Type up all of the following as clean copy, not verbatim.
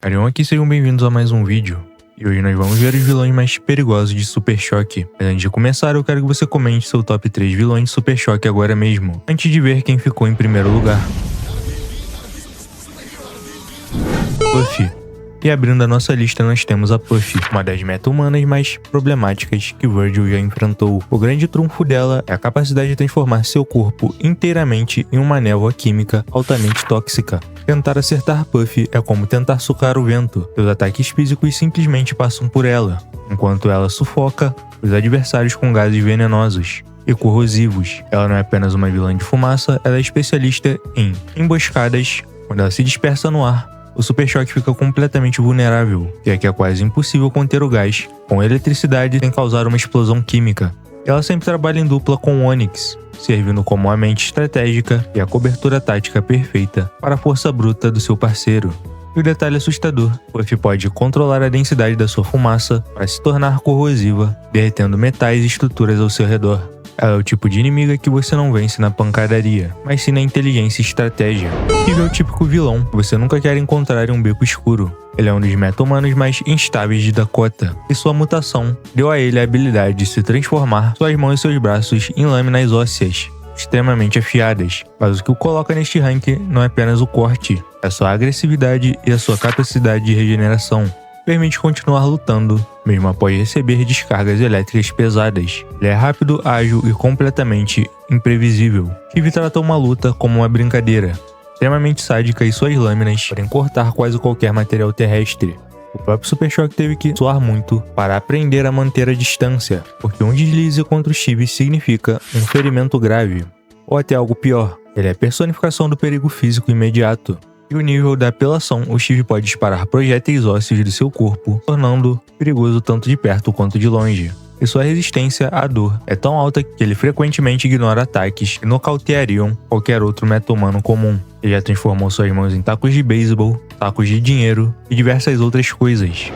Arion aqui, sejam bem-vindos a mais um vídeo. E hoje nós vamos ver os vilões mais perigosos de Super Choque. Mas antes de começar, eu quero que você comente seu top 3 vilões de Super Choque agora mesmo, antes de ver quem ficou em primeiro lugar. Puffy. E abrindo a nossa lista, nós temos a Puffy, uma das meta-humanas mais problemáticas que Virgil já enfrentou. O grande trunfo dela é a capacidade de transformar seu corpo inteiramente em uma névoa química altamente tóxica. Tentar acertar Puffy é como tentar sucar o vento. Seus ataques físicos simplesmente passam por ela, enquanto ela sufoca os adversários com gases venenosos e corrosivos. Ela não é apenas uma vilã de fumaça, ela é especialista em emboscadas. Quando ela se dispersa no ar, o Super Choque fica completamente vulnerável, já que é quase impossível conter o gás com eletricidade sem causar uma explosão química. Ela sempre trabalha em dupla com Onix, servindo como a mente estratégica e a cobertura tática perfeita para a força bruta do seu parceiro. E o detalhe assustador, Puffy pode controlar a densidade da sua fumaça para se tornar corrosiva, derretendo metais e estruturas ao seu redor. Ela é o tipo de inimiga que você não vence na pancadaria, mas sim na inteligência e estratégia. Steve é o típico vilão que você nunca quer encontrar em um beco escuro. Ele é um dos meta-humanos mais instáveis de Dakota, e sua mutação deu a ele a habilidade de se transformar suas mãos e seus braços em lâminas ósseas, extremamente afiadas. Mas o que o coloca neste rank não é apenas o corte, é sua agressividade e a sua capacidade de regeneração. Permite continuar lutando, mesmo após receber descargas elétricas pesadas. Ele é rápido, ágil e completamente imprevisível. Steve trata uma luta como uma brincadeira, extremamente sádica, e suas lâminas podem cortar quase qualquer material terrestre. O próprio Super Choque teve que suar muito para aprender a manter a distância, porque um deslize contra o Steve significa um ferimento grave, ou até algo pior. Ele é a personificação do perigo físico imediato. E o nível da apelação, o Steve pode disparar projéteis ósseos do seu corpo, tornando perigoso tanto de perto quanto de longe. E sua resistência à dor é tão alta que ele frequentemente ignora ataques que nocauteariam qualquer outro meta-humano comum. Ele já transformou suas mãos em tacos de beisebol, tacos de dinheiro e diversas outras coisas.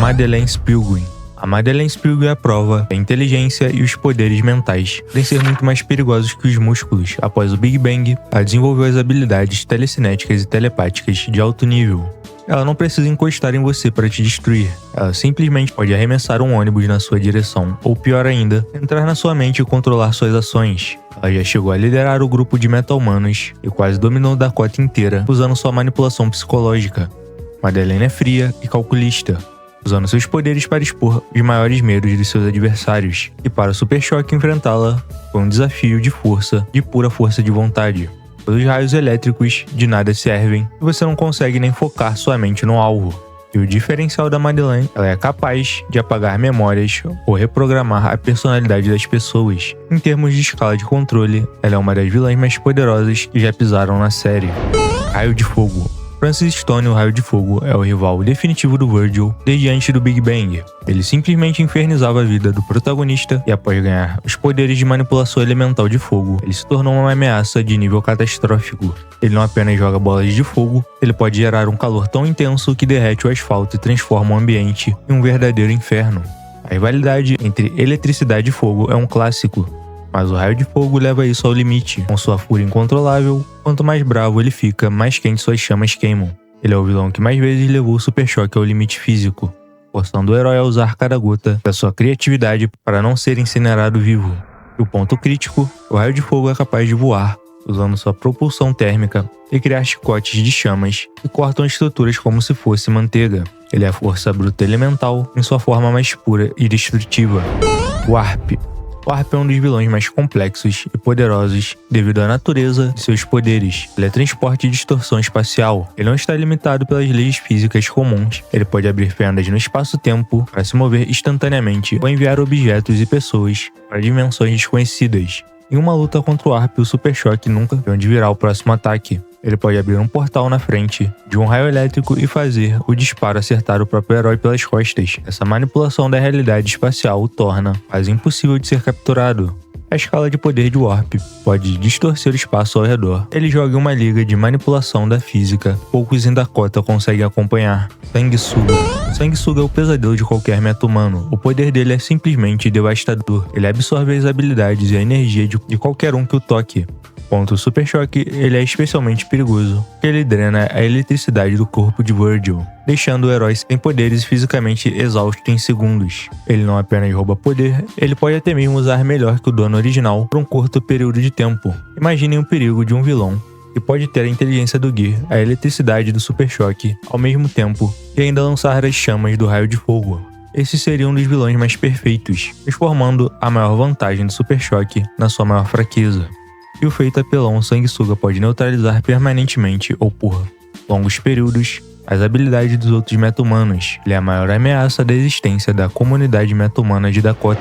Madeleine Spilguin. A Madeleine Spilguin é a prova da inteligência e os poderes mentais podem ser muito mais perigosos que os músculos. Após o Big Bang, ela desenvolveu as habilidades telecinéticas e telepáticas de alto nível. Ela não precisa encostar em você para te destruir. Ela simplesmente pode arremessar um ônibus na sua direção, ou pior ainda, entrar na sua mente e controlar suas ações. Ela já chegou a liderar o grupo de meta-humanos e quase dominou Dakota inteira usando sua manipulação psicológica. Madeleine é fria e calculista, usando seus poderes para expor os maiores medos de seus adversários. E para o Super Choque enfrentá-la foi um desafio de força, de pura força de vontade. Os raios elétricos de nada servem e você não consegue nem focar sua mente no alvo. E o diferencial da Madeleine, ela é capaz de apagar memórias ou reprogramar a personalidade das pessoas. Em termos de escala de controle, ela é uma das vilãs mais poderosas que já pisaram na série. Raio de Fogo. Francis Stone, o Raio de Fogo, é o rival definitivo do Virgil desde antes do Big Bang. Ele simplesmente infernizava a vida do protagonista e, após ganhar os poderes de manipulação elemental de fogo, ele se tornou uma ameaça de nível catastrófico. Ele não apenas joga bolas de fogo, ele pode gerar um calor tão intenso que derrete o asfalto e transforma o ambiente em um verdadeiro inferno. A rivalidade entre eletricidade e fogo é um clássico, mas o Raio de Fogo leva isso ao limite. Com sua fúria incontrolável, quanto mais bravo ele fica, mais quente suas chamas queimam. Ele é o vilão que mais vezes levou o Super Choque ao limite físico, forçando o herói a usar cada gota da sua criatividade para não ser incinerado vivo. E o ponto crítico, o Raio de Fogo é capaz de voar, usando sua propulsão térmica e criar chicotes de chamas que cortam estruturas como se fosse manteiga. Ele é a força bruta elemental em sua forma mais pura e destrutiva. Warp. Warp é um dos vilões mais complexos e poderosos devido à natureza de seus poderes. Ele é transporte e distorção espacial. Ele não está limitado pelas leis físicas comuns. Ele pode abrir fendas no espaço-tempo para se mover instantaneamente ou enviar objetos e pessoas para dimensões desconhecidas. Em uma luta contra o Warp, o Super Choque nunca vê onde virá o próximo ataque. Ele pode abrir um portal na frente de um raio elétrico e fazer o disparo acertar o próprio herói pelas costas. Essa manipulação da realidade espacial o torna quase impossível de ser capturado. A escala de poder de Warp pode distorcer o espaço ao redor. Ele joga em uma liga de manipulação da física, poucos em Dakota conseguem acompanhar. Sanguessuga. Sanguessuga é o pesadelo de qualquer meta-humano. O poder dele é simplesmente devastador. Ele absorve as habilidades e a energia de qualquer um que o toque. Quanto ao Super Choque, ele é especialmente perigoso, porque ele drena a eletricidade do corpo de Virgil, deixando o herói sem poderes e fisicamente exausto em segundos. Ele não apenas rouba poder, ele pode até mesmo usar melhor que o dono original por um curto período de tempo. Imaginem o perigo de um vilão que pode ter a inteligência do Gear, a eletricidade do Super Choque, ao mesmo tempo, e ainda lançar as chamas do raio de fogo. Esse seria um dos vilões mais perfeitos, transformando a maior vantagem do Super Choque na sua maior fraqueza. E o feito apelão, o Sanguessuga pode neutralizar permanentemente ou por longos períodos as habilidades dos outros meta-humanos. Ele é a maior ameaça da existência da comunidade meta-humana de Dakota.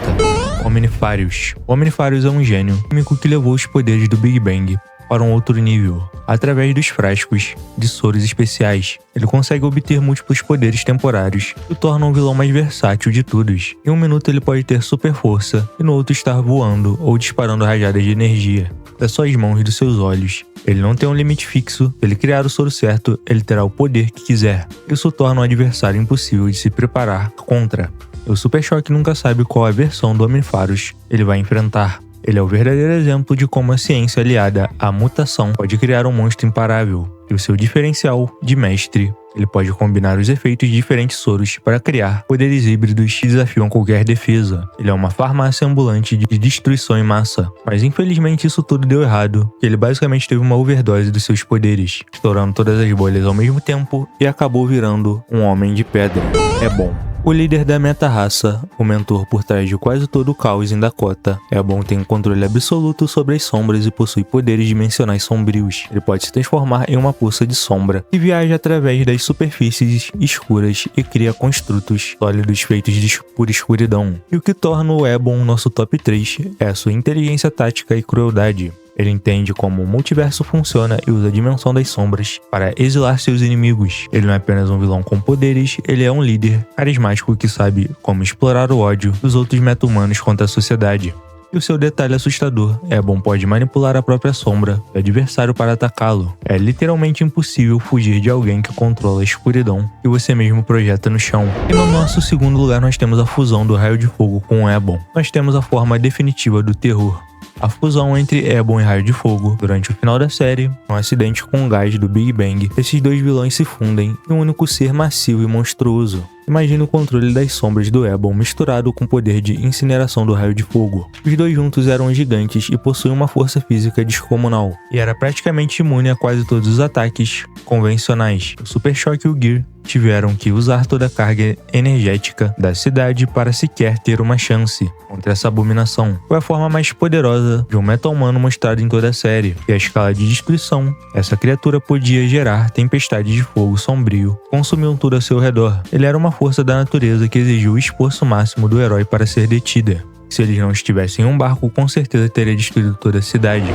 Omnifarius. O Omnifarius é um gênio químico que levou os poderes do Big Bang para um outro nível. Através dos frascos de soros especiais, ele consegue obter múltiplos poderes temporários e o torna um vilão mais versátil de todos. Em um minuto ele pode ter super força e no outro estar voando ou disparando rajadas de energia das suas mãos e dos seus olhos. Ele não tem um limite fixo, se ele criar o soro certo, ele terá o poder que quiser. Isso torna um adversário impossível de se preparar contra. O Super Choque nunca sabe qual a versão do Omnifarius ele vai enfrentar. Ele é o verdadeiro exemplo de como a ciência aliada à mutação pode criar um monstro imparável. E o seu diferencial de mestre, ele pode combinar os efeitos de diferentes soros para criar poderes híbridos que desafiam qualquer defesa. Ele é uma farmácia ambulante de destruição em massa. Mas infelizmente isso tudo deu errado, e ele basicamente teve uma overdose dos seus poderes, estourando todas as bolhas ao mesmo tempo e acabou virando um homem de pedra. É bom. O líder da meta-raça, o mentor por trás de quase todo o caos em Dakota, Ebon tem um controle absoluto sobre as sombras e possui poderes dimensionais sombrios. Ele pode se transformar em uma poça de sombra que viaja através das superfícies escuras e cria construtos sólidos feitos por escuridão. E o que torna o Ebon nosso top 3 é a sua inteligência tática e crueldade. Ele entende como o multiverso funciona e usa a dimensão das sombras para exilar seus inimigos. Ele não é apenas um vilão com poderes, ele é um líder carismático que sabe como explorar o ódio dos outros meta-humanos contra a sociedade. E o seu detalhe assustador, Ebon pode manipular a própria sombra do adversário para atacá-lo. É literalmente impossível fugir de alguém que controla a escuridão que você mesmo projeta no chão. E no nosso segundo lugar nós temos a fusão do Raio de Fogo com o Ebon. Nós temos a forma definitiva do terror. A fusão entre Ebon e Raio de Fogo. Durante o final da série, um acidente com o gás do Big Bang, esses dois vilões se fundem em um único ser massivo e monstruoso. Imagine o controle das sombras do Ebon misturado com o poder de incineração do Raio de Fogo. Os dois juntos eram gigantes e possuíam uma força física descomunal, e era praticamente imune a quase todos os ataques convencionais. O Super Choque e o Gear tiveram que usar toda a carga energética da cidade para sequer ter uma chance contra essa abominação. Foi a forma mais poderosa de um meta-humano mostrado em toda a série, e a escala de destruição. Essa criatura podia gerar tempestades de fogo sombrio, que consumiam tudo ao seu redor. Ele era uma força da natureza que exigiu o esforço máximo do herói para ser detida. Se eles não estivessem em um barco, com certeza teria destruído toda a cidade.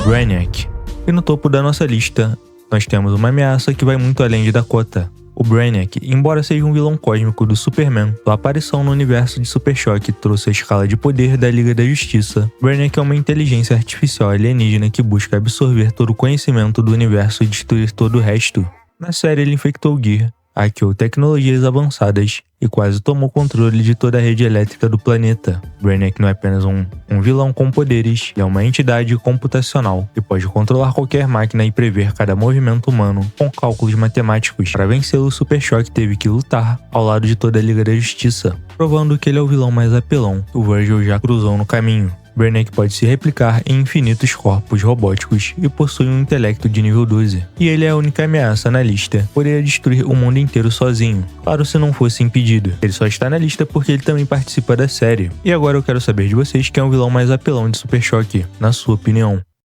Brainiac. E no topo da nossa lista, nós temos uma ameaça que vai muito além de Dakota. O Brainiac, embora seja um vilão cósmico do Superman, sua aparição no universo de Super Choque trouxe a escala de poder da Liga da Justiça. Brainiac é uma inteligência artificial alienígena que busca absorver todo o conhecimento do universo e destruir todo o resto. Na série ele infectou o Gear, hackeou tecnologias avançadas e quase tomou controle de toda a rede elétrica do planeta. Brainiac não é apenas um vilão com poderes, ele é uma entidade computacional que pode controlar qualquer máquina e prever cada movimento humano com cálculos matemáticos. Para vencê-lo, o Super Choque teve que lutar ao lado de toda a Liga da Justiça, provando que ele é o vilão mais apelão que o Virgil já cruzou no caminho. Brainiac pode se replicar em infinitos corpos robóticos e possui um intelecto de nível 12. E ele é a única ameaça na lista. Poderia destruir o mundo inteiro sozinho. Claro, se não fosse impedido. Ele só está na lista porque ele também participa da série. E agora eu quero saber de vocês quem é o vilão mais apelão de Super Choque, na sua opinião.